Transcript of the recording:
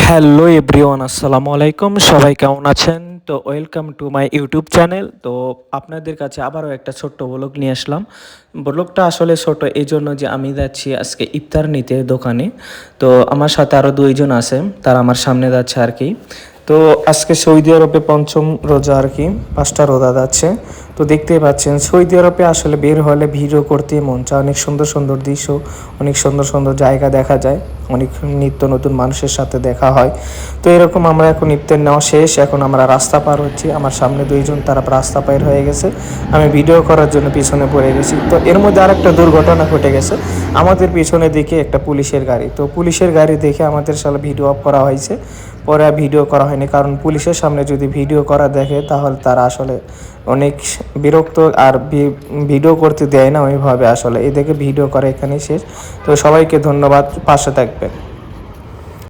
Hello everyone, আসসালামু আলাইকুম। সবাই কেমন আছেন? তো welcome to my YouTube channel. তো আপনাদের কাছে আবারও একটা ছোট্ট ব্লগ নিয়ে আসলাম। ব্লগটা আসলে ছোট এই জন্য যে আমি যাচ্ছি আজকে ইফতার নিতে দোকানে। তো আমার সাথে আরও দুইজন আছে, তারা আমার সামনে যাচ্ছে আর কি। তো আজকে সৌদি আরবে পঞ্চম রোজা আর কি, 5টা রোজা যাচ্ছে। তো দেখতেই পাচ্ছেন সৌদি আরবে আসলে বের হলে ভিডিও করতে মন চায়। অনেক সুন্দর সুন্দর দৃশ্য, অনেক সুন্দর সুন্দর জায়গা দেখা যায়, অনেক নিত্য নতুন মানুষের সাথে দেখা হয়। তো এরকম আমরা এখন ইফতার নেওয়া শেষ, এখন আমরা রাস্তা পার হচ্ছি। আমার সামনে দুইজন তারা রাস্তা পার হয়ে গেছে, আমি ভিডিও করার জন্য পিছনে পড়ে গেছি। তো এর মধ্যে আরেকটা দুর্ঘটনা ঘটে গেছে। আমাদের পিছনে দিকে একটা পুলিশের গাড়ি, তো পুলিশের গাড়ি দেখে আমাদের সাথে ভিডিও অফ করা হয়েছে, পরে আর ভিডিও করা হয়নি। কারণ পুলিশের সামনে যদি ভিডিও করা দেখে তাহলে তারা আসলে অনেক বিরক্ত, আর ভিডিও করতে দেয় না ওইভাবে। আসলে এই দেখে ভিডিও করা এখানেই শেষ। তো সবাইকে ধন্যবাদ, পাশে থাকবেন।